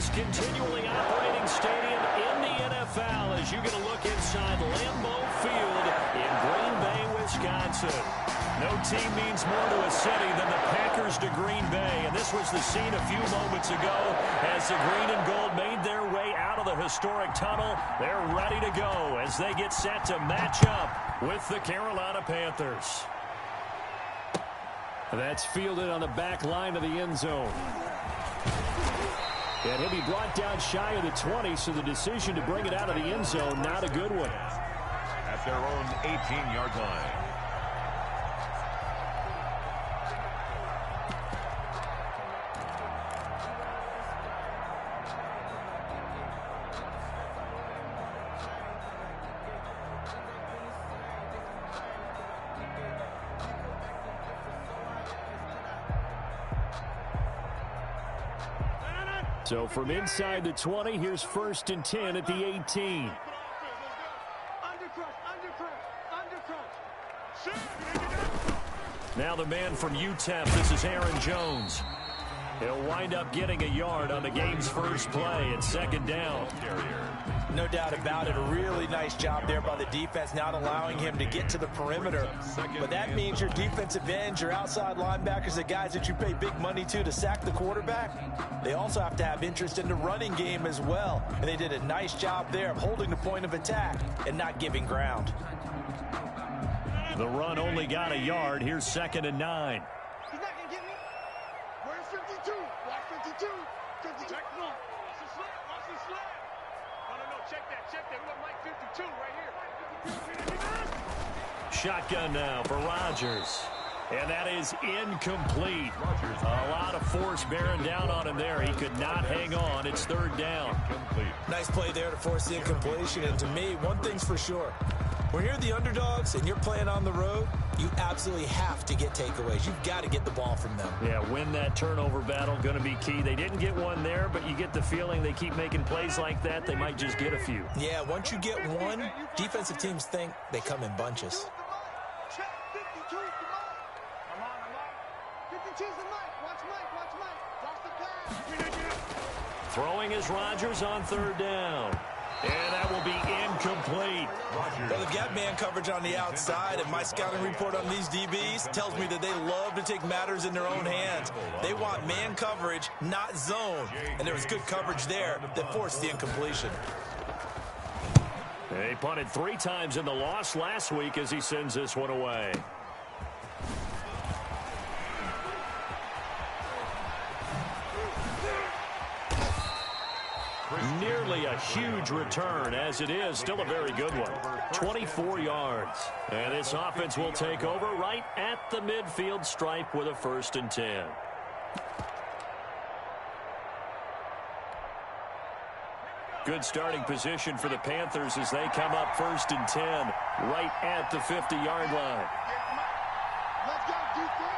most continually operating stadium in the NFL as you get a look inside Lambeau Field in Green Bay, Wisconsin. No team means more to a city than the Packers to Green Bay, and this was the scene a few moments ago as the green and gold made their way out of the historic tunnel. They're ready to go as they get set to match up with the Carolina Panthers. That's fielded on the back line of the end zone. And he'll be brought down shy of the 20, so the decision to bring it out of the end zone, not a good one. At their own 18-yard line. So from inside the 20, here's 1st and 10 at the 18. Now the man from UTEP, this is Aaron Jones. He'll wind up getting a yard on the game's first play at 2nd down. No doubt about it. A really nice job there by the defense, not allowing him to get to the perimeter. But that means your defensive ends, your outside linebackers, the guys that you pay big money to sack the quarterback, they also have to have interest in the running game as well. And they did a nice job there of holding the point of attack and not giving ground. The run only got a yard. Here's 2nd and 9. He's not going to get me. Where's 52? Watch 52. 52. Come on. Watch the slap. Watch the slap. No. Check that. We want Mike 52 right here. Shotgun now for Rodgers. And that is incomplete. A lot of force bearing down on him there. He could not hang on. It's 3rd down. Nice play there to force the incompletion. And to me, one thing's for sure. When you're the underdogs and you're playing on the road, you absolutely have to get takeaways. You've got to get the ball from them. Yeah, win that turnover battle, going to be key. They didn't get one there, but you get the feeling they keep making plays like that, they might just get a few. Yeah, once you get one, defensive teams think they come in bunches. Check 52. Come on. 52's the Mike. Watch Mike. Watch the pass. Throwing is Rodgers on 3rd down. And that will be incomplete. Well, they've got man coverage on the outside, and my scouting report on these DBs tells me that they love to take matters in their own hands. They want man coverage, not zone. And there was good coverage there that forced the incompletion. They punted 3 times in the loss last week as he sends this one away. Nearly a huge return, as it is still a very good one. 24 yards. And this offense will take over right at the midfield stripe with a 1st and 10. Good starting position for the Panthers as they come up 1st and 10 right at the 50-yard line. Let's go, defense.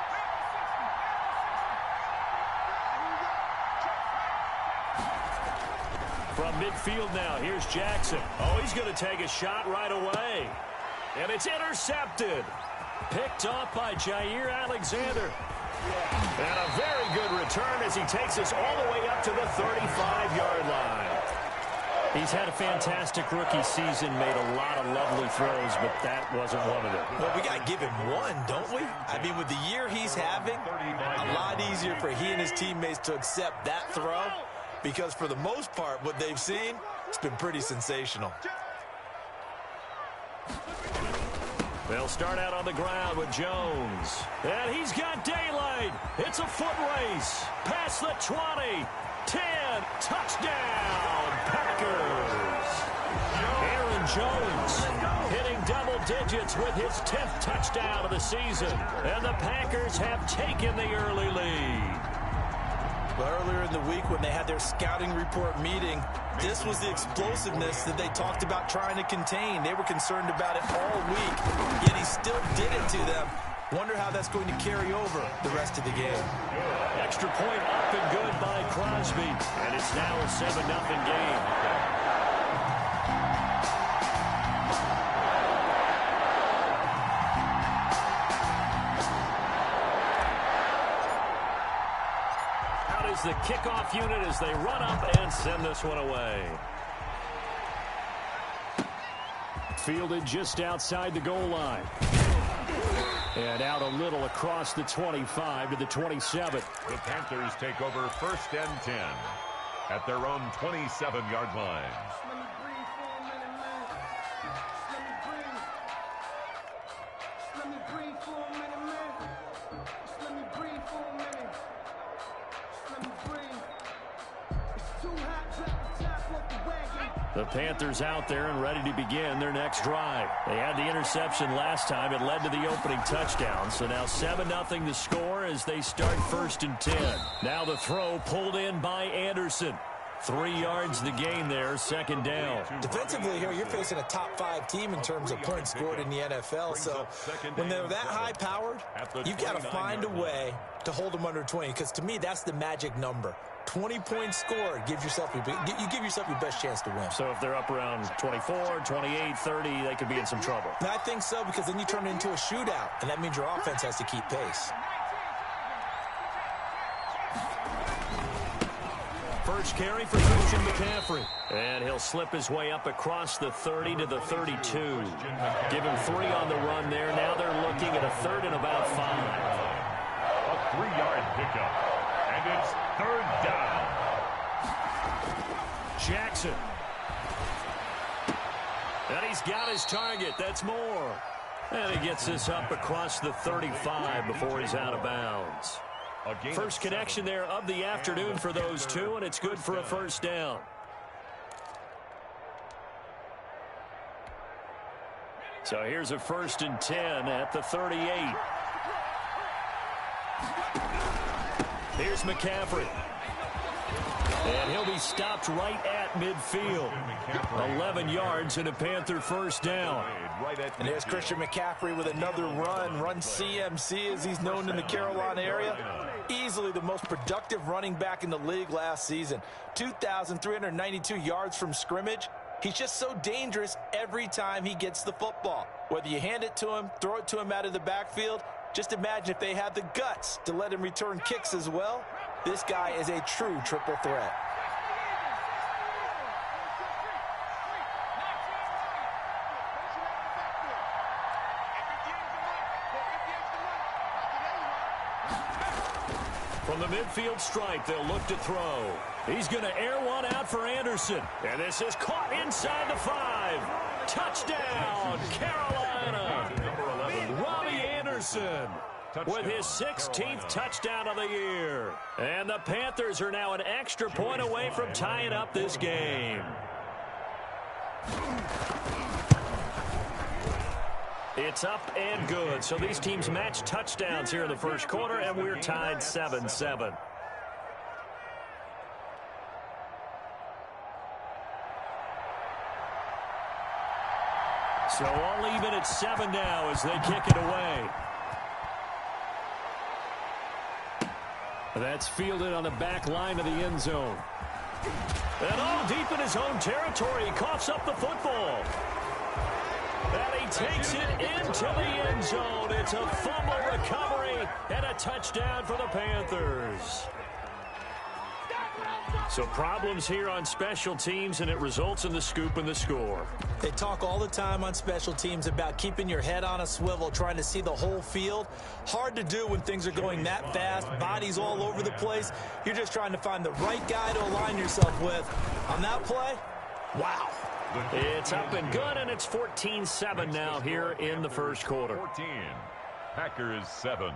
From midfield now, here's Jackson. Oh, he's going to take a shot right away. And it's intercepted. Picked off by Jair Alexander. And a very good return as he takes us all the way up to the 35-yard line. He's had a fantastic rookie season, made a lot of lovely throws, but that wasn't one of them. Well, we got to give him one, don't we? I mean, with the year he's having, a lot easier for he and his teammates to accept that throw. Because for the most part, what they've seen, it's been pretty sensational. They'll start out on the ground with Jones. And he's got daylight. It's a foot race. Past the 20. 10. Touchdown, Packers. Aaron Jones hitting double digits with his 10th touchdown of the season. And the Packers have taken the early lead. Well, earlier in the week when they had their scouting report meeting, this was the explosiveness that they talked about trying to contain. They were concerned about it all week, yet he still did it to them. Wonder how that's going to carry over the rest of the game. Extra point up and good by Crosby, and it's now a 7-0 game. the kickoff unit as they run up and send this one away. Fielded just outside the goal line. And out a little across the 25 to the 27. The Panthers take over 1st and 10 at their own 27-yard line. The Panthers out there and ready to begin their next drive. They had the interception last time. It led to the opening touchdown. So now 7-0 the score as they start 1st and 10. Now the throw pulled in by Anderson. 3 yards the gain there, 2nd down. Defensively here, you're facing a top 5 team in terms of points scored in the NFL. So when they're that high-powered, you've got to find a way to hold them under 20. Because to me, that's the magic number. 20 points scored gives yourself you give yourself your best chance to win. So if they're up around 24, 28, 30, they could be in some trouble. And I think so, because then you turn it into a shootout, and that means your offense has to keep pace. First carry for Christian McCaffrey. And he'll slip his way up across the 30 to the 32. Give him 3 on the run there. Now they're looking at a 3rd and about 5. A 3-yard pickup. And it's 3rd down. Jackson. And he's got his target. That's more. And he gets this up across the 35 before he's out of bounds. First connection there of the afternoon for those two, and it's good for a 1st down. So here's a 1st and 10 at the 38. Here's McCaffrey. And he'll be stopped right at midfield. 11 yards and a Panther 1st down. And there's Christian McCaffrey with another run CMC as he's known in the Carolina area. Easily the most productive running back in the league last season. 2,392 yards from scrimmage. He's just so dangerous every time he gets the football. Whether you hand it to him, throw it to him out of the backfield, just imagine if they had the guts to let him return kicks as well. This guy is a true triple threat. From the midfield stripe, they'll look to throw. He's going to air one out for Anderson. And this is caught inside the 5. Touchdown, Carolina. Robbie Anderson with his 16th touchdown of the year. And the Panthers are now an extra point away from tying up this game. It's up and good. So these teams match touchdowns here in the 1st quarter, and we're tied 7-7. So all even at 7 now as they kick it away. That's fielded on the back line of the end zone. And all deep in his own territory, he coughs up the football. And he takes it into the end zone. It's a fumble recovery and a touchdown for the Panthers. So problems here on special teams, and it results in the scoop and the score. They talk all the time on special teams about keeping your head on a swivel, trying to see the whole field. Hard to do when things are going that fast, bodies all over the place. You're just trying to find the right guy to align yourself with. On that play, wow. It's up and good, and it's 14-7 now here in the 1st quarter. 14. Packers 7.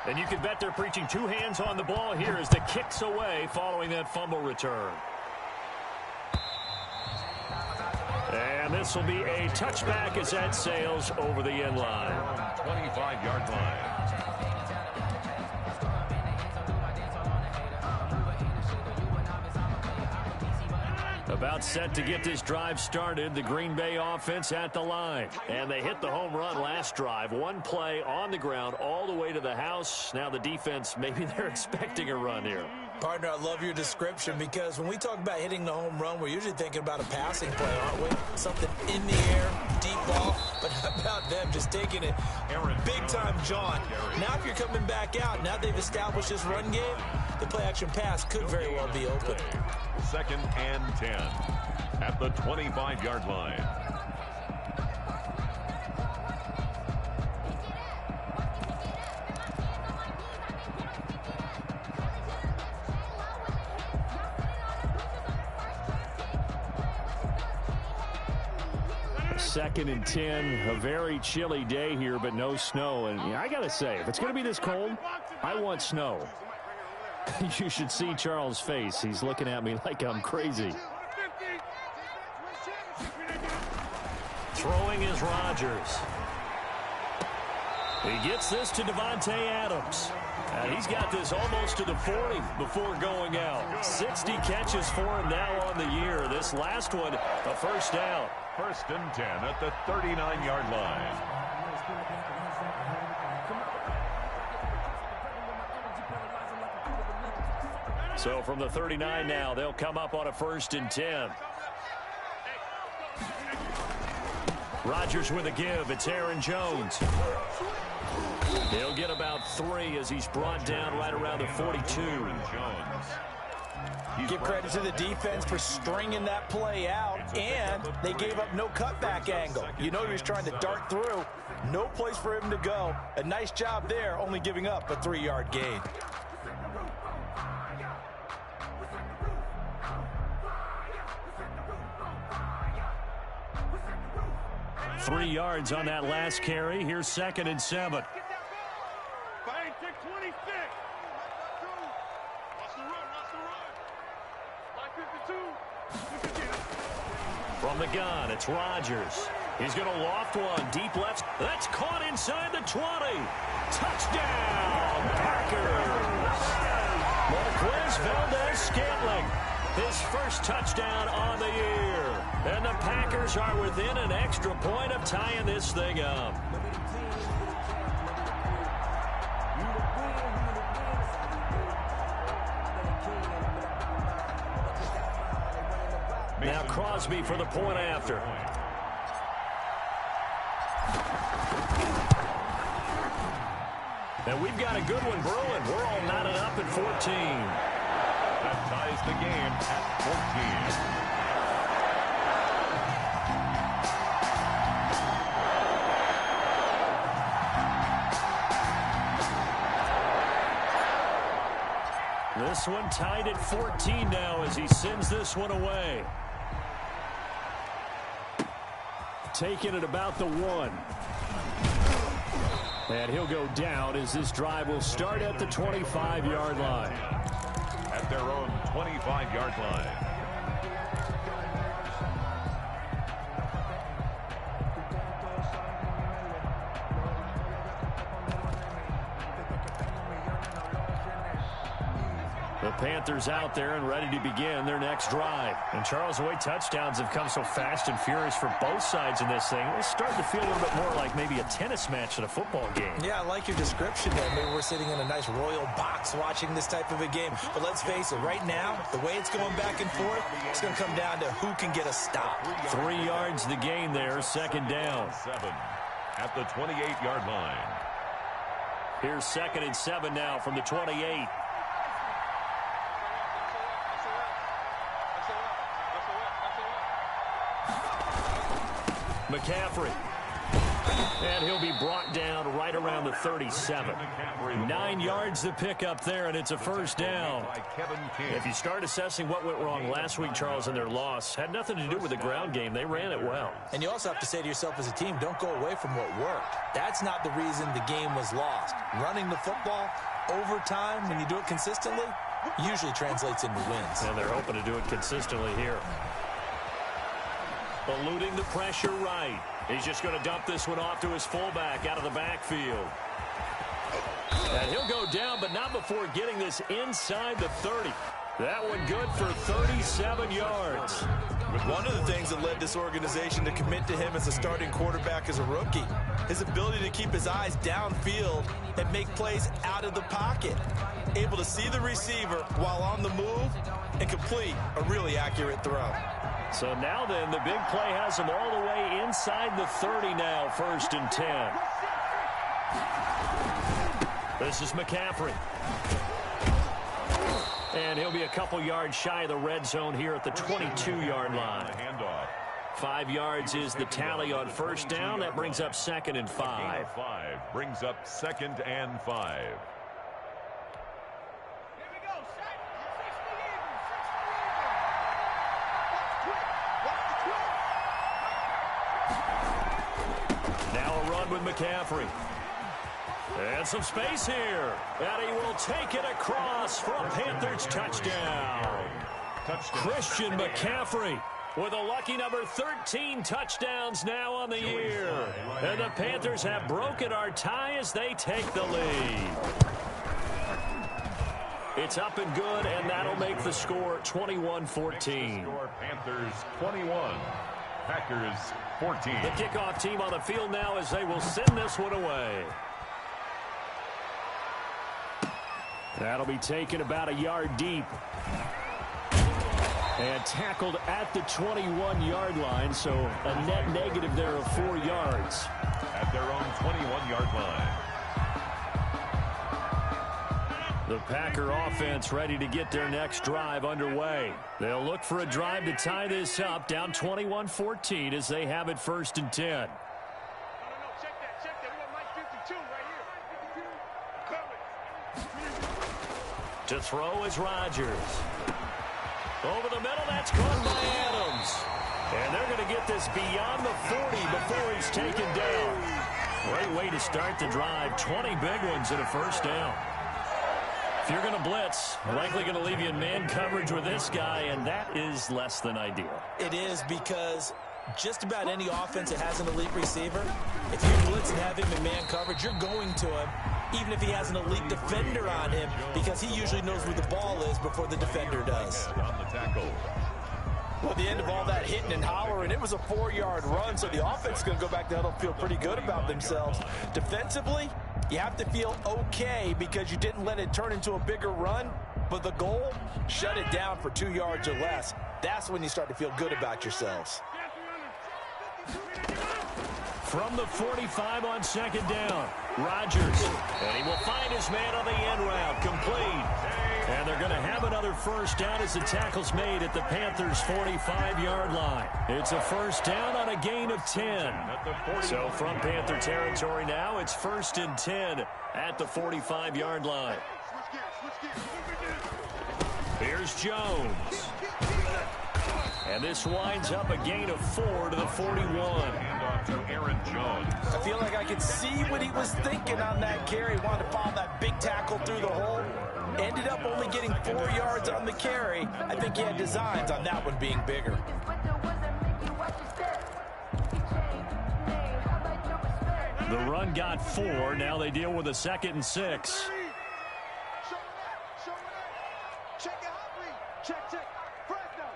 And you can bet they're preaching 2 hands on the ball here as the kick's away following that fumble return. And this will be a touchback as that sails over the end line. 25-yard line. About set to get this drive started, the Green Bay offense at the line. And they hit the home run last drive. One play on the ground all the way to the house. Now the defense, maybe they're expecting a run here. Partner, I love your description because when we talk about hitting the home run, we're usually thinking about a passing play, aren't we? Something in the air, deep ball. But how about them just taking it big-time jaunt? Now if you're coming back out, now they've established this run game, the play-action pass could very well be open. 2nd and 10 at the 25-yard line. Second and 10, a very chilly day here, but no snow. And I got to say, if it's going to be this cold, I want snow. You should see Charles' face. He's looking at me like I'm crazy. Throwing is Rodgers. He gets this to Devontae Adams. He's got this almost to the 40 before going out. 60 catches for him now on the year. This last one, a first down. 1st and 10 at the 39-yard line. So from the 39 now, they'll come up on a 1st and 10. Rodgers with a give. It's Aaron Jones. He'll get about 3 as he's brought down right around the 42. Give credit to the defense for stringing that play out, and they gave up no cutback angle. You know he was trying to dart through. No place for him to go. A nice job there, only giving up a 3-yard gain. Three yards on that last carry. Here's 2nd and 7. From the gun, it's Rodgers. He's going to loft one. Deep left. That's caught inside the 20. Touchdown, Packers. Marquez Valdez-Scantling. His first touchdown on the year. And the Packers are within an extra point of tying this thing up. Now Crosby for the point after. And we've got a good one brewing. We're all knotted up at 14. That ties the game at 14. This one tied at 14 now as he sends this one away. Taking it about the 1. And he'll go down as this drive will start at the 25-yard line. At their own 25-yard line. The Panthers out there and ready to begin their next drive. And Charles, the way touchdowns have come so fast and furious for both sides in this thing, it's starting to feel a little bit more like maybe a tennis match than a football game. Yeah, I like your description there. Maybe we're sitting in a nice royal box watching this type of a game. But let's face it, right now, the way it's going back and forth, it's going to come down to who can get a stop. 3 yards the gain there, 2nd down. 7 at the 28-yard line. Here's 2nd and 7 now from the 28. McCaffrey. And he'll be brought down right around the 37. 9 yards to pick up there, and it's a first down. If you start assessing what went wrong last week, Charles, in their loss, had nothing to do with the ground game. They ran it well. And you also have to say to yourself as a team, don't go away from what worked. That's not the reason the game was lost. Running the football over time, when you do it consistently, usually translates into wins. And they're hoping to do it consistently here. Eluding the pressure right. He's just going to dump this one off to his fullback out of the backfield. And he'll go down, but not before getting this inside the 30. That one good for 37 yards. One of the things that led this organization to commit to him as a starting quarterback as a rookie, his ability to keep his eyes downfield and make plays out of the pocket. Able to see the receiver while on the move and complete a really accurate throw. So now then, the big play has him all the way inside the 30 now, 1st and 10. This is McCaffrey. And he'll be a couple yards shy of the red zone here at the 22-yard line. 5 yards is the tally on 1st down. That brings up 2nd and 5. Brings up 2nd and 5. Now a run with McCaffrey. And some space here. And he will take it across for a Panthers touchdown. Christian McCaffrey with a lucky number 13 touchdowns now on the year. And the Panthers have broken our tie as they take the lead. It's up and good, and that'll make the score 21-14. Panthers 21, Packers 14. The kickoff team on the field now as they will send this one away. That'll be taken about a yard deep. And tackled at the 21-yard line, so a net negative there of 4 yards. At their own 21-yard line. The Packer offense ready to get their next drive underway. They'll look for a drive to tie this up, down 21-14 as they have it 1st and 10. No, check that. We got Mike 52 right here. To throw is Rodgers. Over the middle, that's caught by Adams. And they're going to get this beyond the 40 before he's taken down. Great way to start the drive. 20 big ones and a 1st down. If you're going to blitz, likely going to leave you in man coverage with this guy, and that is less than ideal. It is, because just about any offense that has an elite receiver, if you blitz and have him in man coverage, you're going to him, even if he has an elite defender on him, because he usually knows where the ball is before the defender does. On the tackle. Well, at the end of all that hitting and hollering, it was a 4-yard run, so the offense is going to go back to huddle and feel pretty good about themselves. Defensively, you have to feel okay because you didn't let it turn into a bigger run, but the goal, shut it down for 2 yards or less. That's when you start to feel good about yourselves. From the 45 on 2nd down, Rodgers. And he will find his man on the end route, complete. And they're going to have another 1st down as the tackle's made at the Panthers' 45-yard line. It's a 1st down on a gain of 10. So from Panther territory now, it's 1st and 10 at the 45-yard line. Here's Jones. And this winds up a gain of 4 to the 41. Handoff to Aaron Jones. I feel like I could see what he was thinking on that carry. Wanted to follow that big tackle through the hole. Ended up only getting 4 yards on the carry. I think he had designs on that one being bigger. The run got 4. Now they deal with a 2nd and 6. Check it out, read. Check. Fresno.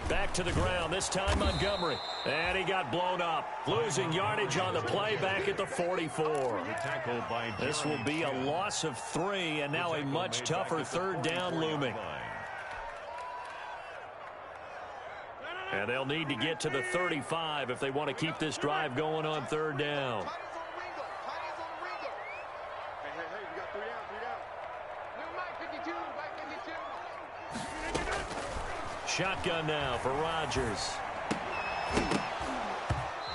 Back to the ground, this time Montgomery. And he got blown up. Losing yardage on the play back at the 44. This will be a loss of 3, and now a much tougher 3rd down looming. And they'll need to get to the 35 if they want to keep this drive going on 3rd down. Shotgun now for Rodgers.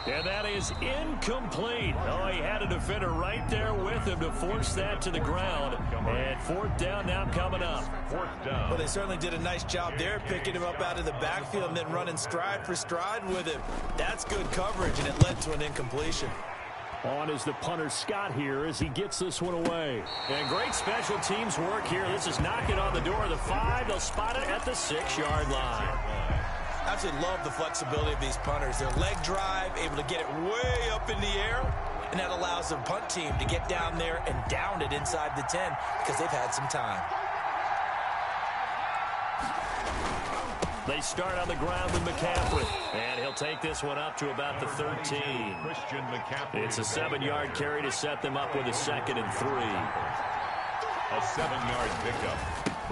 And that is incomplete. Oh, he had a defender right there with him to force that to the ground. And 4th down now coming up. 4th down. Well, they certainly did a nice job there, picking him up out of the backfield and then running stride for stride with him. That's good coverage, and it led to an incompletion. On is the punter Scott here as he gets this one away. And great special teams work here. This is knocking on the door of the 5. They'll spot it at the 6-yard line. I absolutely love the flexibility of these punters. Their leg drive, able to get it way up in the air, and that allows the punt team to get down there and down it inside the 10 because they've had some time. They start on the ground with McCaffrey, and he'll take this one up to about the 13. Christian McCaffrey. It's a 7-yard carry to set them up with a 2nd and 3. A 7-yard pickup.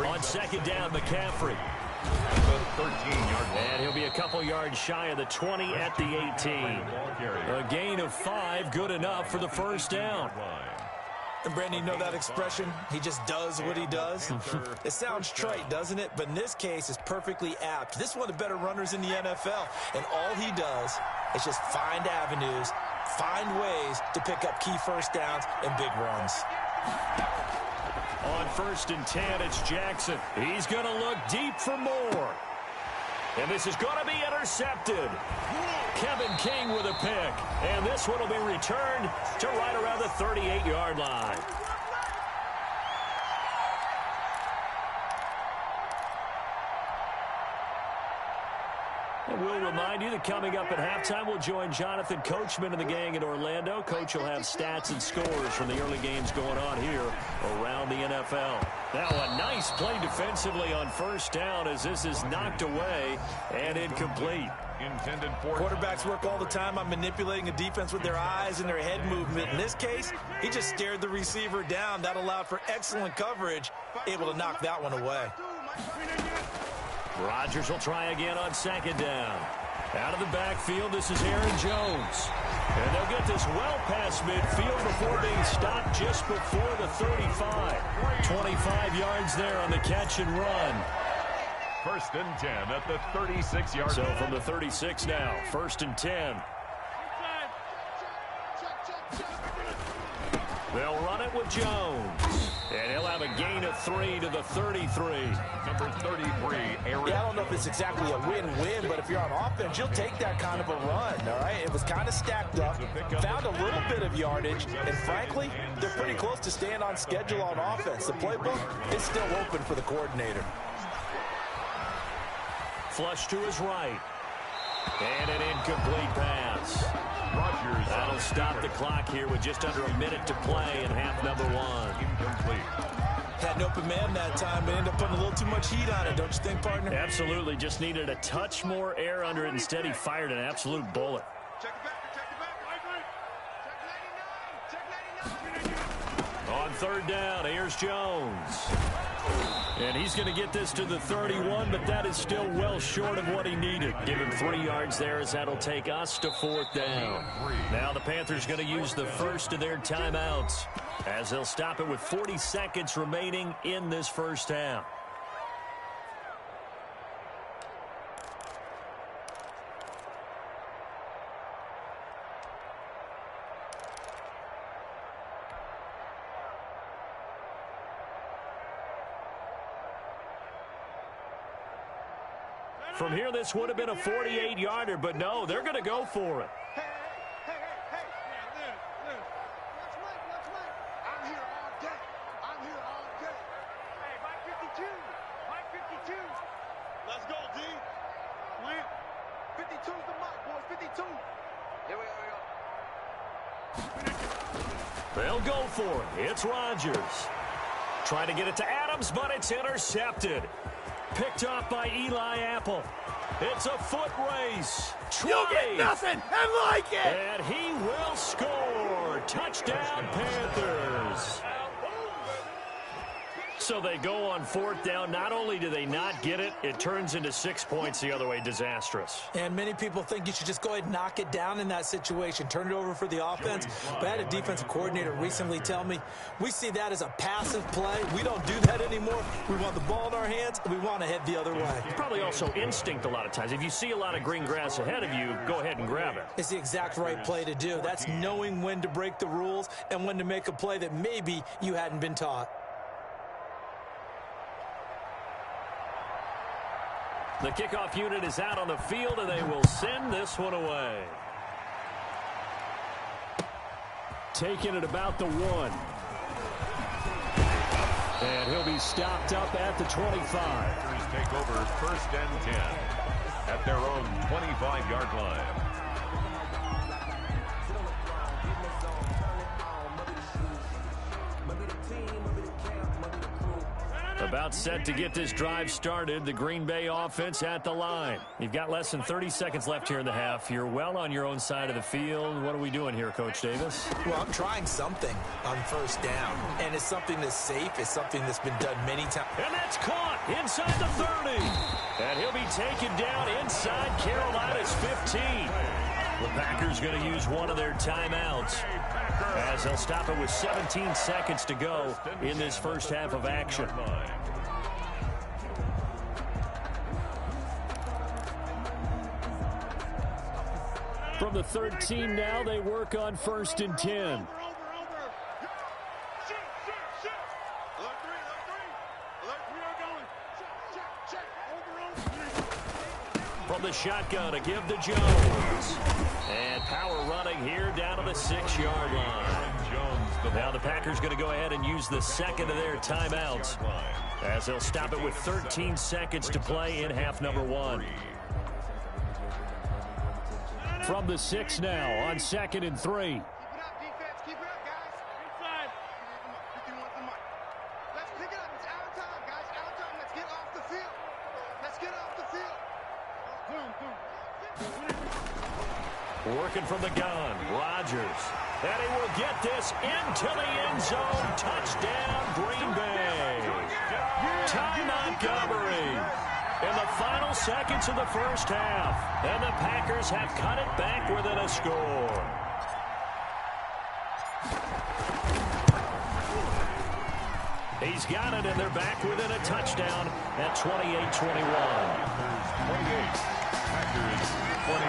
On 2nd down, McCaffrey. The 13-yard line. And he'll be a couple yards shy of the 20 at the 18. A gain of 5, good enough for the first down. And Brandon, you know that expression? He just does what he does. It sounds trite, doesn't it? But in this case, it's perfectly apt. This is one of the better runners in the NFL. And all he does is just find avenues, find ways to pick up key first downs and big runs. On 1st and 10, it's Jackson. He's going to look deep for more. And this is going to be intercepted. Kevin King with a pick. And this one will be returned to right around the 38-yard line. And we'll remind you that coming up at halftime, we'll join Jonathan Coachman and the gang in Orlando. Coach will have stats and scores from the early games going on here around the NFL. Now a nice play defensively on 1st down as this is knocked away and incomplete. Intended for quarterbacks work all the time on manipulating a defense with their eyes and their head movement. In this case, he just stared the receiver down. That allowed for excellent coverage, able to knock that one away. Rodgers will try again on 2nd down. Out of the backfield, this is Aaron Jones. And they'll get this well past midfield before being stopped just before the 35. 25 yards there on the catch and run. 1st and 10 at the 36-yard line. So from the 36 now, 1st and 10. They'll run it with Jones. And he'll have a gain of 3 to the 33. Number 33, Aaron. Yeah, I don't know if it's exactly a win-win, but if you're on offense, you'll take that kind of a run, all right? It was kind of stacked up, found a little bit of yardage, and frankly, they're pretty close to staying on schedule on offense. The playbook is still open for the coordinator. Flush to his right. And an incomplete pass. Rodgers. That'll stop the clock here with just under a minute to play in half number 1. Incomplete. Had an open man that time, but ended up putting a little too much heat on it, don't you think, partner? Absolutely. Just needed a touch more air under it. Instead, he fired an absolute bullet. Check it back. Check 99. On 3rd down, here's Jones. And he's going to get this to the 31, but that is still well short of what he needed. Give him 3 yards there as that'll take us to 4th down. Now the Panthers going to use the first of their timeouts as they'll stop it with 40 seconds remaining in this first half. From here, this would have been a 48-yarder, but no, they're going to go for it. Hey. Watch Mike. I'm here all day. Hey, Mike 52. Let's go, D. Win. 52's the mark, boys. 52. Here we go. They'll go for it. It's Rodgers. Trying to get it to Adams, but it's intercepted. Picked off by Eli Apple. It's a foot race. You'll get nothing and like it. And he will score. Touchdown, Panthers. So they go on 4th down. Not only do they not get it, it turns into 6 points the other way. Disastrous. And many people think you should just go ahead and knock it down in that situation. Turn it over for the offense. But I had a defensive coordinator recently tell me, we see that as a passive play. We don't do that anymore. We want the ball in our hands, and we want to head the other way. Probably also instinct a lot of times. If you see a lot of green grass ahead of you, go ahead and grab it. It's the exact right play to do. That's knowing when to break the rules and when to make a play that maybe you hadn't been taught. The kickoff unit is out on the field, and they will send this one away. Taking it about the 1. And he'll be stopped up at the 25. Panthers take over 1st and 10 at their own 25-yard line. About set to get this drive started. The Green Bay offense at the line. You've got less than 30 seconds left here in the half. You're well on your own side of the field. What are we doing here, Coach Davis? Well, I'm trying something on first down, and it's something that's safe. It's something that's been done many times. And that's caught inside the 30. And he'll be taken down inside Carolina's 15. The Packers going to use one of their timeouts as they'll stop it with 17 seconds to go in this first half of action. From the 13 now, they work on 1st and 10. From the shotgun, a give to Jones. And power running here down to the 6-yard line. Now the Packers going to go ahead and use the second of their timeouts as they'll stop it with 13 seconds to play in half number 1. From the 6 now on 2nd and 3. Working from the gun, Rodgers. And he will get this into the end zone. Touchdown, Green Bay. Ty Montgomery in the final seconds of the first half. And the Packers have cut it back within a score. He's got it, and they're back within a touchdown at 28-21. 28, Packers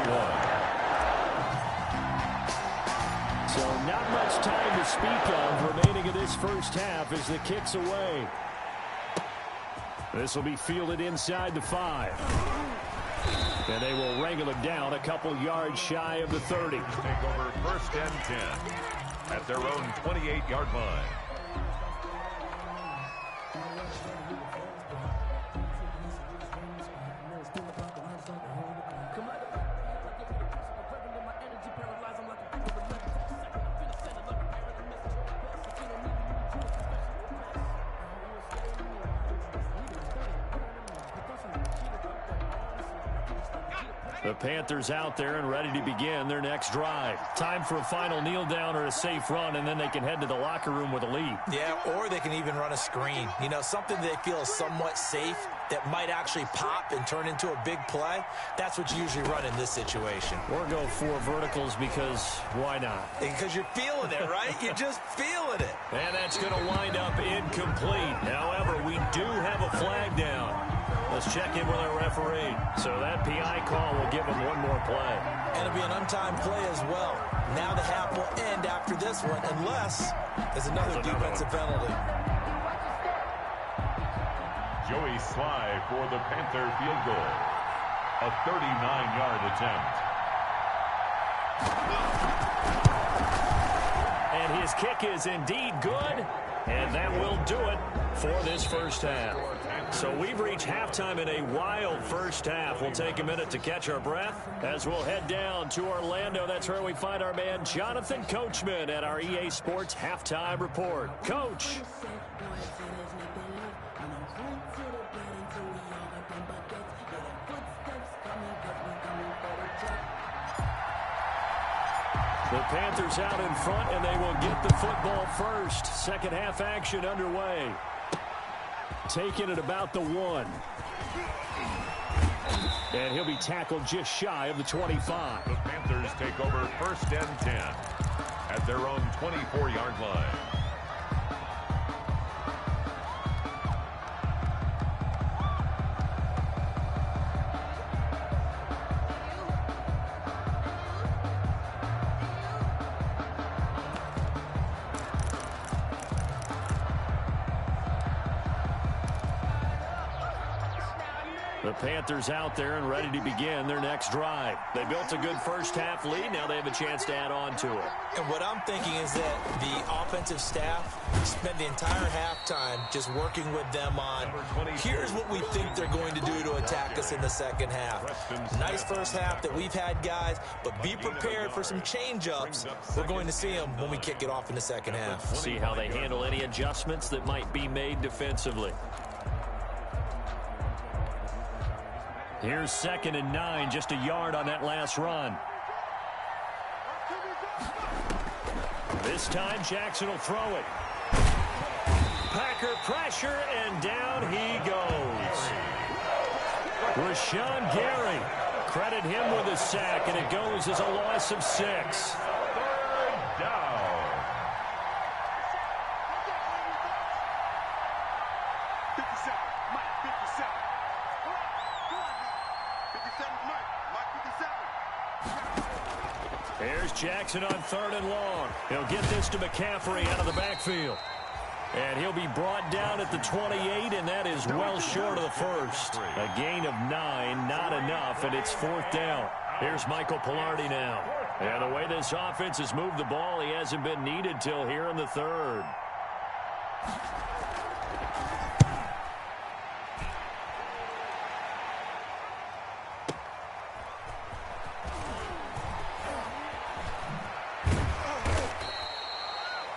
21. So not much time to speak of remaining in this first half as the kick's away. This will be fielded inside the 5. And they will wrangle it down a couple yards shy of the 30. Take over 1st and 10 at their own 28-yard line. The Panthers out there and ready to begin their next drive. Time for a final kneel down or a safe run, and then they can head to the locker room with a lead. Yeah, or they can even run a screen. You know, something they feel somewhat safe that might actually pop and turn into a big play. That's what you usually run in this situation. Or go 4 verticals because why not? Because you're feeling it, right? You're just feeling it. And that's going to wind up incomplete. However, we do have a flag down. Let's check in with our referee. So that PI call will give him one more play. And it'll be an untimed play as well. Now the half will end after this one unless there's another defensive penalty. Joey Sly for the Panther field goal. A 39-yard attempt. And his kick is indeed good. And that will do it for this first half. So we've reached halftime in a wild first half. We'll take a minute to catch our breath as we'll head down to Orlando. That's where we find our man Jonathan Coachman at our EA Sports Halftime Report. Coach. The Panthers out in front, and they will get the football first. Second half action underway. Taking it about the 1. And he'll be tackled just shy of the 25. The Panthers take over 1st and 10 at their own 24-yard line. The Panthers out there and ready to begin their next drive. They built a good first-half lead. Now they have a chance to add on to it. And what I'm thinking is that the offensive staff spent the entire halftime just working with them on, here's what we think they're going to do to attack us in the second half. Nice first half that we've had, guys, but be prepared for some change-ups. We're going to see them when we kick it off in the second half. See how they handle any adjustments that might be made defensively. Here's 2nd and 9, just a yard on that last run. This time, Jackson will throw it. Packer pressure, and down he goes. Rashawn Gary. Credit him with a sack, and it goes as a loss of 6. 3rd down. 57, Mike, 57. 57, Mike, 57. There's Jackson on 3rd and long. He'll get this to McCaffrey out of the backfield. And he'll be brought down at the 28, and that is well short of the first. A gain of 9, not enough, and it's 4th down. Here's Michael Pilardi now. And the way this offense has moved the ball, he hasn't been needed till here in the 3rd.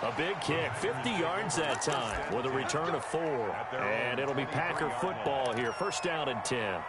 A big kick, 50 yards that time with a return of 4. And it'll be Packer football here. 1st down and 10.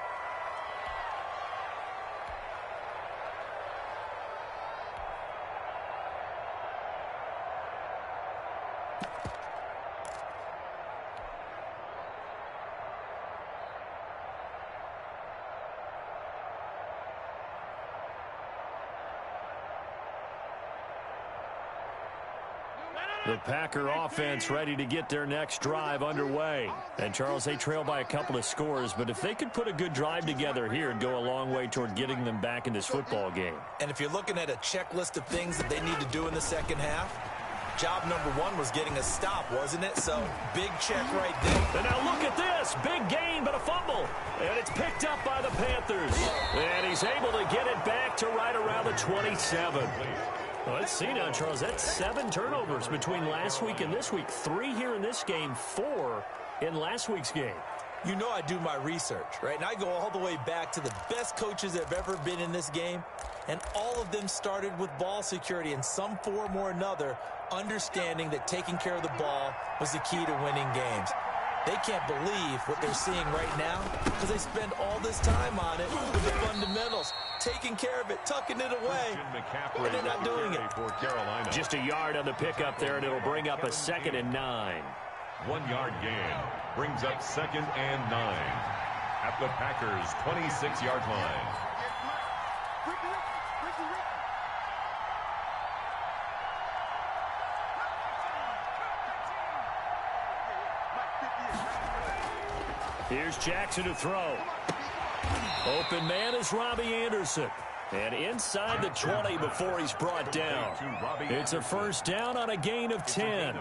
The Packer offense ready to get their next drive underway. And, Charles, they trail by a couple of scores, but if they could put a good drive together here, it'd go a long way toward getting them back in this football game. And if you're looking at a checklist of things that they need to do in the second half, job number 1 was getting a stop, wasn't it? So, big check right there. And now look at this. Big gain, but a fumble. And it's picked up by the Panthers. And he's able to get it back to right around the 27. Well, let's see now, Charles. That's 7 turnovers between last week and this week. 3 here in this game, 4 in last week's game. You know I do my research, right? And I go all the way back to the best coaches that have ever been in this game. And all of them started with ball security in some form or another, understanding that taking care of the ball was the key to winning games. They can't believe what they're seeing right now because they spend all this time on it with the fundamentals, taking care of it, tucking it away, and they're not doing it. Just a yard on the pickup there, and it'll bring up a 2nd and 9. 1 yard gain brings up 2nd and 9 at the Packers' 26-yard line. Here's Jackson to throw. Open man is Robbie Anderson. And inside the 20 before he's brought down. It's a 1st down on a gain of 10.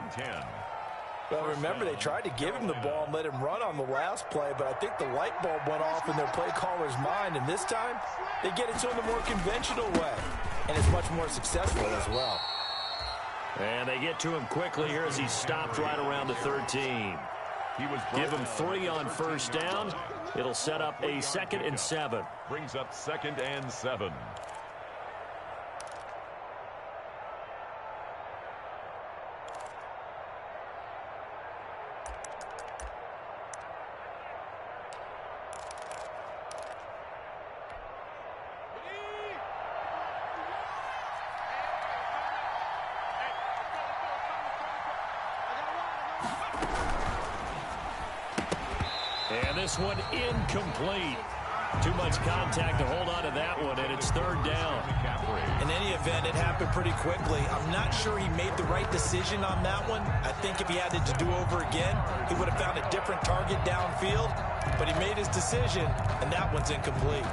Well, remember, they tried to give him the ball and let him run on the last play, but I think the light bulb went off in their play caller's mind, and this time they get it to him the more conventional way, and it's much more successful as well. And they get to him quickly here as he stopped right around the 13. Give him 3 on 1st down. It'll set up a 2nd and 7. Brings up 2nd and 7. And this one incomplete. Too much contact to hold on to that one, and it's 3rd down. In any event, it happened pretty quickly. I'm not sure he made the right decision on that one. I think if he had it to do over again, he would have found a different target downfield. But he made his decision, and that one's incomplete.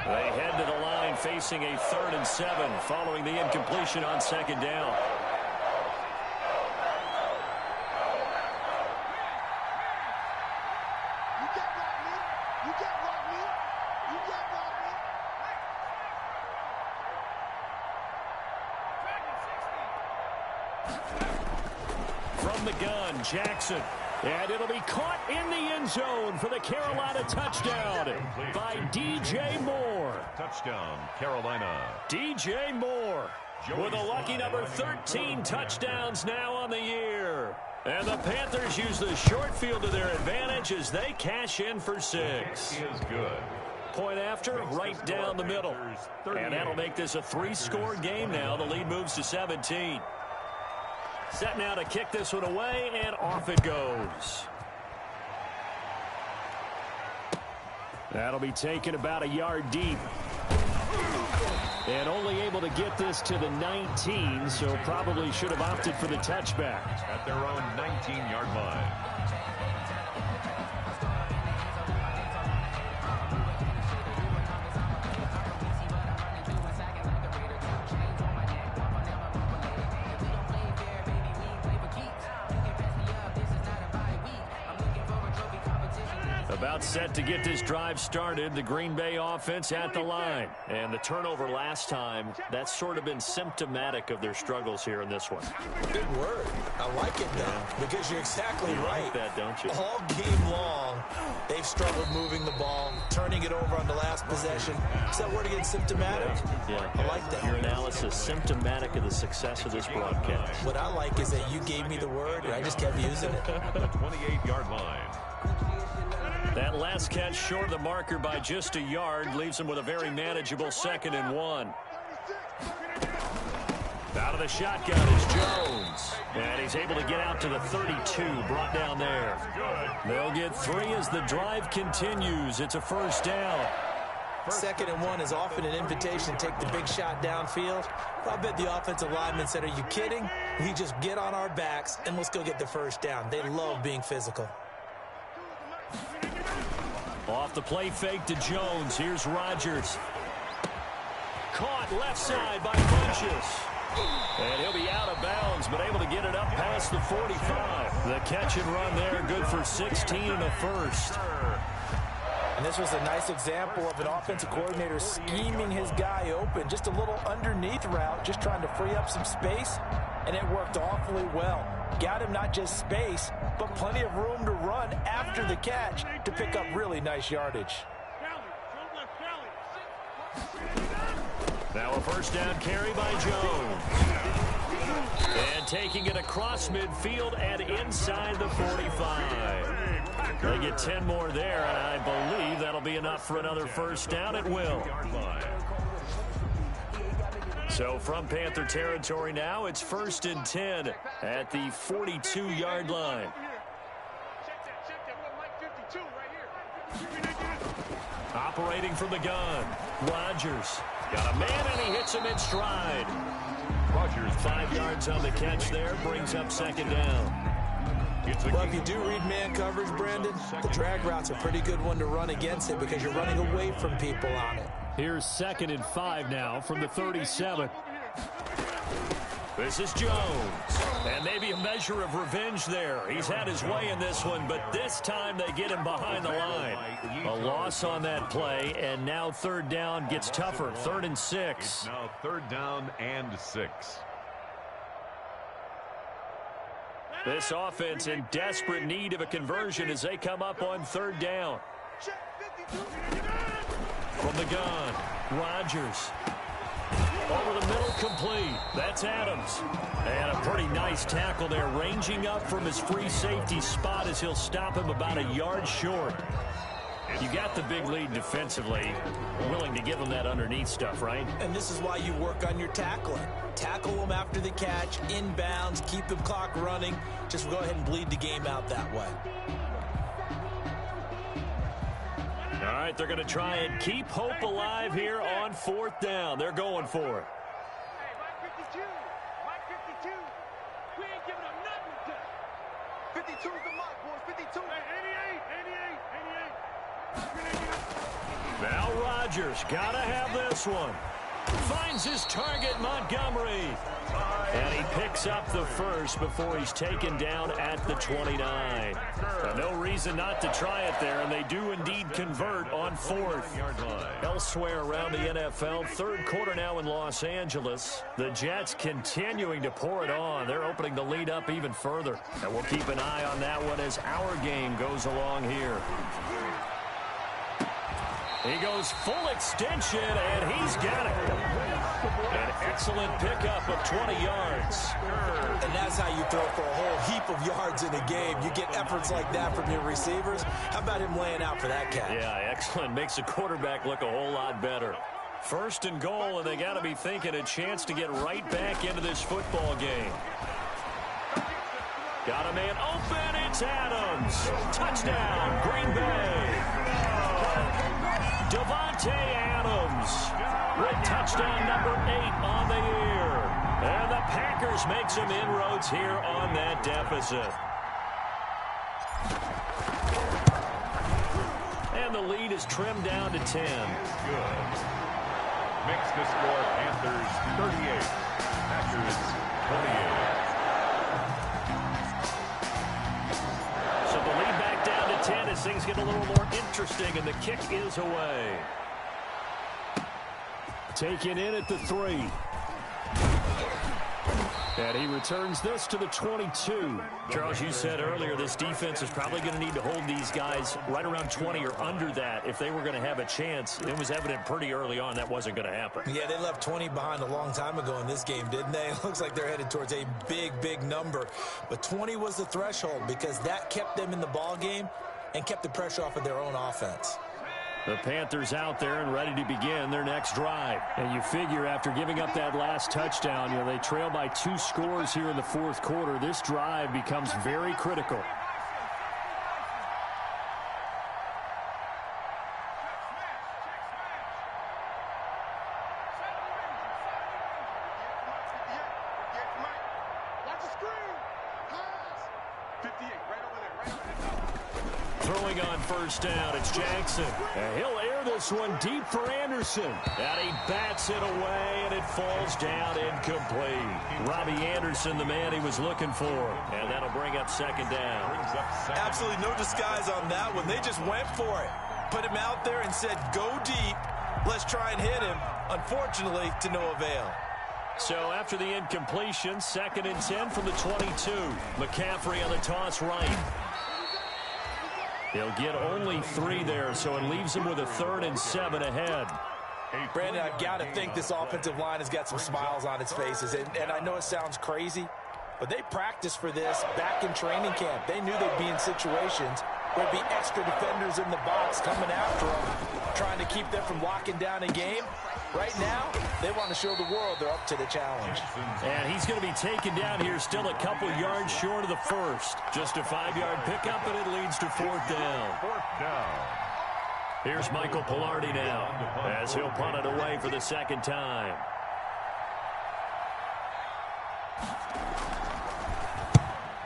They head to the line facing a 3rd and 7 following the incompletion on 2nd down. From the gun, Jackson. And it'll be caught in the end zone for the Carolina touchdown by DJ Moore. Touchdown, Carolina. DJ Moore with a lucky number 13 touchdowns now on the year. And the Panthers use the short field to their advantage as they cash in for 6. Is good. Point after, right down the middle. And that'll make this a 3-score game now. The lead moves to 17. Set now to kick this one away, and off it goes. That'll be taken about a yard deep. And only able to get this to the 19, so probably should have opted for the touchback. At their own 19-yard line. About set to get this drive started. The Green Bay offense at the line. And the turnover last time, that's sort of been symptomatic of their struggles here in this one. Good word. I like it, though, because you're exactly right. Like that, don't you? All game long, they've struggled moving the ball, turning it over on the last possession. Is that word again, symptomatic? Yeah. I like that. Your analysis, symptomatic of the success of this broadcast. What I like is that you gave me the word, and I just kept using it. The 28-yard line. That last catch short of the marker by just a yard leaves him with a very manageable 2nd and 1. Out of the shotgun is Jones. And he's able to get out to the 32, brought down there. They'll get 3 as the drive continues. It's a first down. 2nd and 1 is often an invitation to take the big shot downfield. I bet the offensive lineman said, are you kidding? We just get on our backs and let's go get the first down. They love being physical. Off the play fake to Jones. Here's Rodgers. Caught left side by Funchess. And he'll be out of bounds, but able to get it up past the 45. The catch and run there, good for 16 and a first. And this was a nice example of an offensive coordinator scheming his guy open. Just a little underneath route, just trying to free up some space, and it worked awfully well. Got him not just space, but plenty of room to run after the catch to pick up really nice yardage. Now a first down carry by Jones. And taking it across midfield and inside the 45. They get 10 more there, and I believe that'll be enough for another first down. It will. So from Panther territory now, it's 1st and 10 at the 42-yard line. Operating from the gun, Rodgers. Got a man, and he hits him in stride. Rodgers 5 yards on the catch there, brings up 2nd down. Well, if you do read man coverage, Brandon, the drag route's a pretty good one to run against it because you're running away from people on it. Here's 2nd and 5 now from the 37. This is Jones. And maybe a measure of revenge there. He's had his way in this one, but this time they get him behind the line. A loss on that play, and now 3rd down gets tougher. 3rd and 6. Now 3rd down and 6. This offense in desperate need of a conversion as they come up on 3rd down. From the gun, Rodgers. Over the middle, complete. That's Adams. And a pretty nice tackle there, ranging up from his free safety spot as he'll stop him about a yard short. You got the big lead defensively, willing to give him that underneath stuff, right? And this is why you work on your tackling. Tackle them after the catch, inbounds, keep the clock running. Just go ahead and bleed the game out that way. All right, they're going to try and keep hope alive here on 4th down. They're going for it. Hey, Mike 52. Mike 52. We ain't giving up nothing with that. 52 is the mark, boys. 52. Hey, 88. Now Rodgers got to have this one. Finds his target, Montgomery. And he picks up the first before he's taken down at the 29. Now, no reason not to try it there, and they do indeed convert on fourth. Elsewhere around the NFL, third quarter now in Los Angeles. The Jets continuing to pour it on. They're opening the lead up even further. And we'll keep an eye on that one as our game goes along here. He goes full extension, and he's got it. An excellent pickup of 20 yards. And that's how you throw for a whole heap of yards in a game. You get efforts like that from your receivers. How about him laying out for that catch? Yeah, excellent. Makes the quarterback look a whole lot better. First and goal, and they got to be thinking a chance to get right back into this football game. Got a man open. It's Adams. Touchdown, Green Bay. Devontae Adams with touchdown number 8 on the year. And the Packers make some inroads here on that deficit. And the lead is trimmed down to 10. Good. Makes the score Panthers 38. Packers 28. So the lead back down to 10 as things get a little more interesting, and the kick is away. Taken in at the 3. And he returns this to the 22. Charles, you said earlier this defense is probably going to need to hold these guys right around 20 or under that if they were going to have a chance. It was evident pretty early on that wasn't going to happen. Yeah, they left 20 behind a long time ago in this game, didn't they? It looks like they're headed towards a big, big number. But 20 was the threshold because that kept them in the ball game and kept the pressure off of their own offense. The Panthers out there and ready to begin their next drive. And you figure after giving up that last touchdown, they trail by 2 scores here in the fourth quarter. This drive becomes very critical. Throwing on first down, it's Jackson. And he'll air this one deep for Anderson. And he bats it away, and it falls down incomplete. Robbie Anderson, the man he was looking for. And that'll bring up second down. Absolutely no disguise on that one. They just went for it. Put him out there and said, go deep. Let's try and hit him. Unfortunately, to no avail. So after the incompletion, second and 10 from the 22. McCaffrey on the toss right. He'll get only 3 there, so it leaves him with a 3rd and 7 ahead. Brandon, I've got to think this offensive line has got some smiles on its faces. And I know it sounds crazy, but they practiced for this back in training camp. They knew they'd be in situations where there'd be extra defenders in the box coming after them, trying to keep them from locking down a game. Right now, they want to show the world they're up to the challenge. And he's going to be taken down here still a couple yards short of the first. Just a 5-yard pickup, and it leads to 4th down. 4th down. Here's Michael Pilardi now as he'll punt it away for the second time.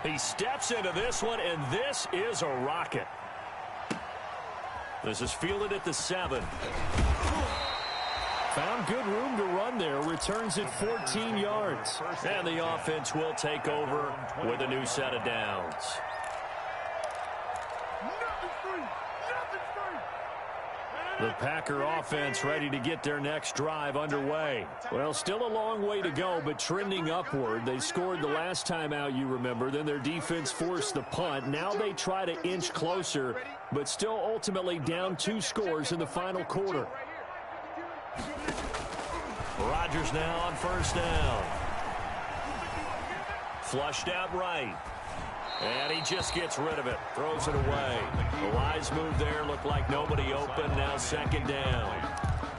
He steps into this one, and this is a rocket. This is fielded at the 7. Found good room to run there. Returns it 14 yards. And the offense will take over with a new set of downs. The Packer offense ready to get their next drive underway. Well, still a long way to go, but trending upward. They scored the last time out, you remember. Then their defense forced the punt. Now they try to inch closer, but still ultimately down 2 scores in the final quarter. Rodgers now on first down. Flushed out right. And he just gets rid of it. Throws it away. The wise move there. Looked like nobody open. Now second down.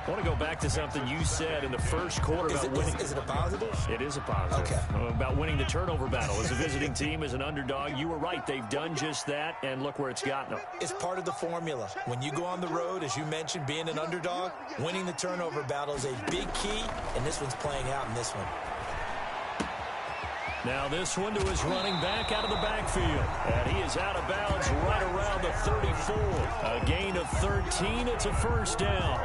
I want to go back to something you said in the first quarter about winning. Is it a positive? It is a positive. Okay. About winning the turnover battle. As a visiting team, as an underdog, you were right. They've done just that, and look where it's gotten them. It's part of the formula. When you go on the road, as you mentioned, being an underdog, winning the turnover battle is a big key, and this one's playing out in this one. Now this one to his running back out of the backfield. And he is out of bounds right around the 34. A gain of 13. It's a first down.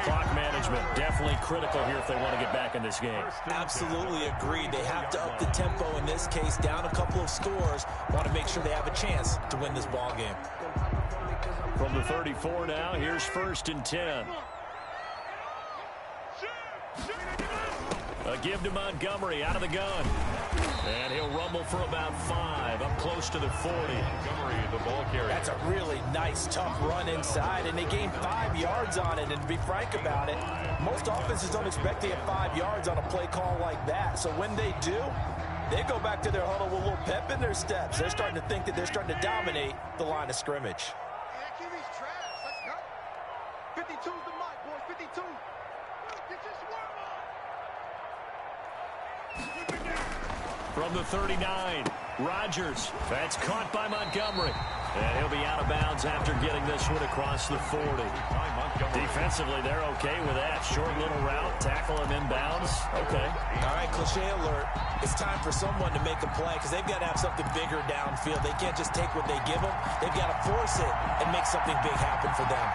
Clock management definitely critical here if they want to get back in this game. Absolutely agreed. They have to up the tempo in this case, down a couple of scores. Want to make sure they have a chance to win this ball game. From the 34 now, here's 1st and 10. A give to Montgomery out of the gun. And he'll rumble for about 5, up close to the 40. Montgomery, the ball carrier. That's a really nice, tough run inside, and they gained 5 yards on it. And to be frank about it, most offenses don't expect to get 5 yards on a play call like that. So when they do, they go back to their huddle with a little pep in their steps. They're starting to think that they're starting to dominate the line of scrimmage. QB's trash. Let's go. 52's the mic, boys. 52. Get your swerve on. From the 39, Rodgers. That's caught by Montgomery. And he'll be out of bounds after getting this one across the 40. Defensively, they're okay with that. Short little route, tackle him inbounds. Okay. All right, cliche alert. It's time for someone to make a play because they've got to have something bigger downfield. They can't just take what they give them. They've got to force it and make something big happen for them.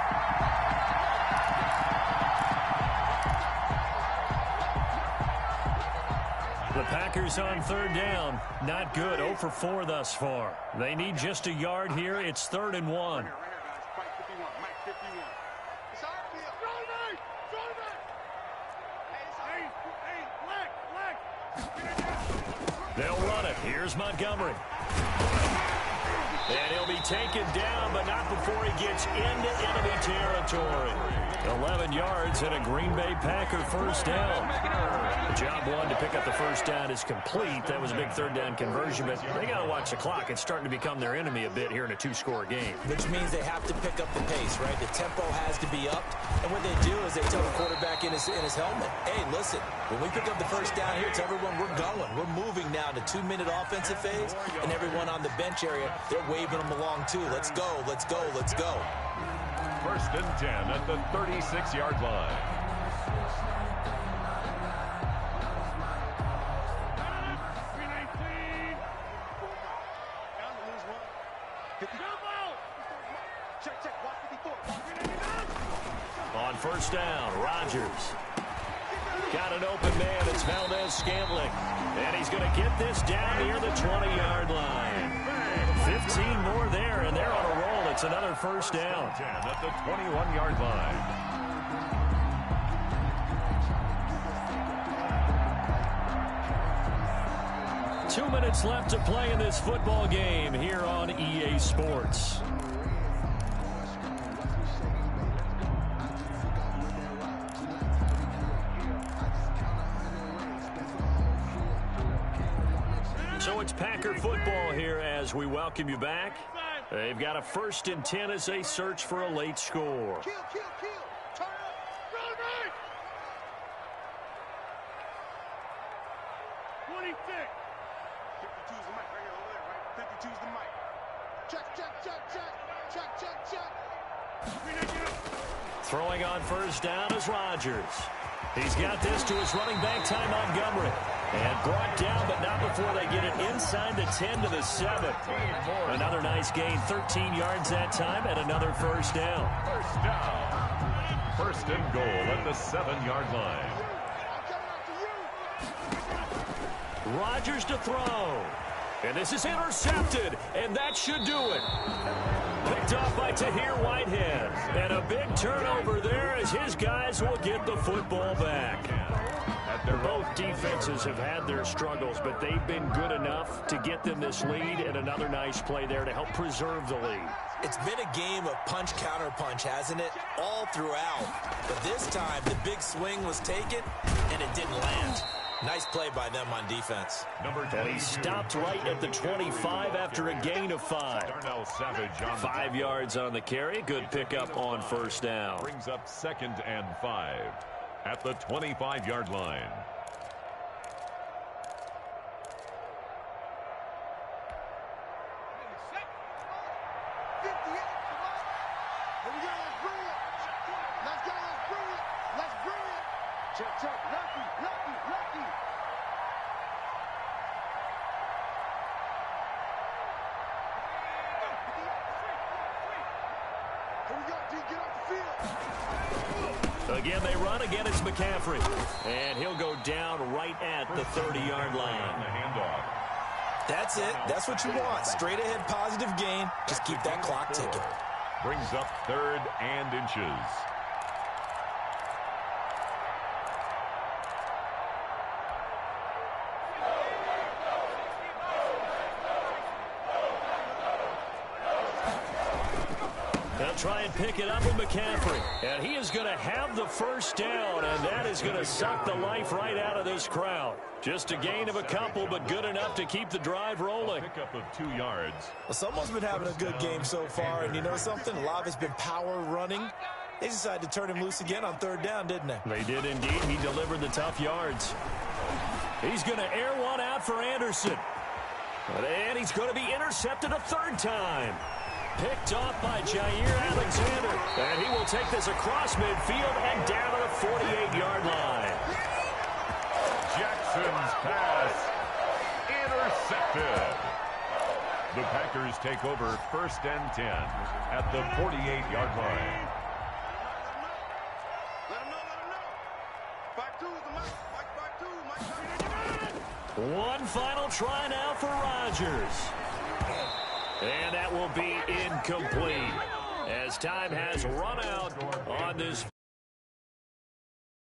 The Packers on 3rd down. Not good. 0 for 4 thus far. They need just a yard here. It's 3rd and 1. Right here, guys. Fight 51. Mike 51. It's all right. Throw it! Throw it! Hey, They'll run it. Here's Montgomery. And he'll be taken down, but not before he gets into enemy territory. 11 yards and a Green Bay Packer 1st down. The job one to pick up the 1st down is complete. That was a big 3rd down conversion, but they got to watch the clock. It's starting to become their enemy a bit here in a 2-score game. Which means they have to pick up the pace, right? The tempo has to be upped. And what they do is they tell the quarterback in his helmet, hey, listen, when we pick up the 1st down here, tell everyone we're going. We're moving now to 2-minute offensive phase, and everyone on the bench area, they're waving them along too. Let's go, let's go, let's go. 1st and 10 at the 36-yard line. On 1st down, Rodgers. Got an open man. It's Valdez-Scantling. And he's going to get this down near the 20-yard line. 15 more there, and they're on a roll. It's another 1st down. 10 at the 21-yard line. Two minutes left to play in this football game here on EA Sports. So it's Packer football here as we welcome you back. They've got a 1st and 10 as they search for a late score. Kill. Turn up. Run right. 26. 52's the mic right here over there, right? 52's the mic. Check. Throwing on 1st down is Rodgers. He's got this to his running back, Ty Montgomery. And brought down, but not before they get it inside the 10 to the 7. Another nice gain, 13 yards that time, and another 1st down. 1st down. 1st and goal at the 7-yard line. Rodgers to throw. And this is intercepted, and that should do it. Picked off by Tahir Whitehead. And a big turnover there as his guys will get the football back. Both defenses have had their struggles, but they've been good enough to get them this lead, and another nice play there to help preserve the lead. It's been a game of punch-counter-punch, hasn't it? All throughout. But this time, the big swing was taken, and it didn't land. Nice play by them on defense. And he stopped right at the 25 after a gain of 5. 5 yards on the carry. Good pickup on 1st down. Brings up 2nd and 5 at the 25-yard line. Check. Lucky. Here we go, D. Get off the field. Again, they run. Again, it's McCaffrey. And he'll go down right at the 30-yard line. The handoff. That's it. That's what you want. Straight ahead, positive gain. Just keep that clock ticking. Brings up 3rd and inches. They'll try and pick it up with McCaffrey. And he is going to have the first down, and that is going to suck the life right out of this crowd. Just a gain of a couple, but good enough to keep the drive rolling. Pickup of 2 yards. Well, someone's been having a good game so far, and you know something? A lot of it's been power running. They decided to turn him loose again on 3rd down, didn't they? They did indeed. He delivered the tough yards. He's going to air one out for Anderson. And he's going to be intercepted a 3rd time. Picked off by Jair Alexander. And he will take this across midfield and down to the 48-yard line. Jackson's pass intercepted. The Packers take over 1st and 10 at the 48-yard line. Let him know. 5-2 is the mark. Mike 5-2. One final try now for Rodgers. And that will be incomplete as time has run out on this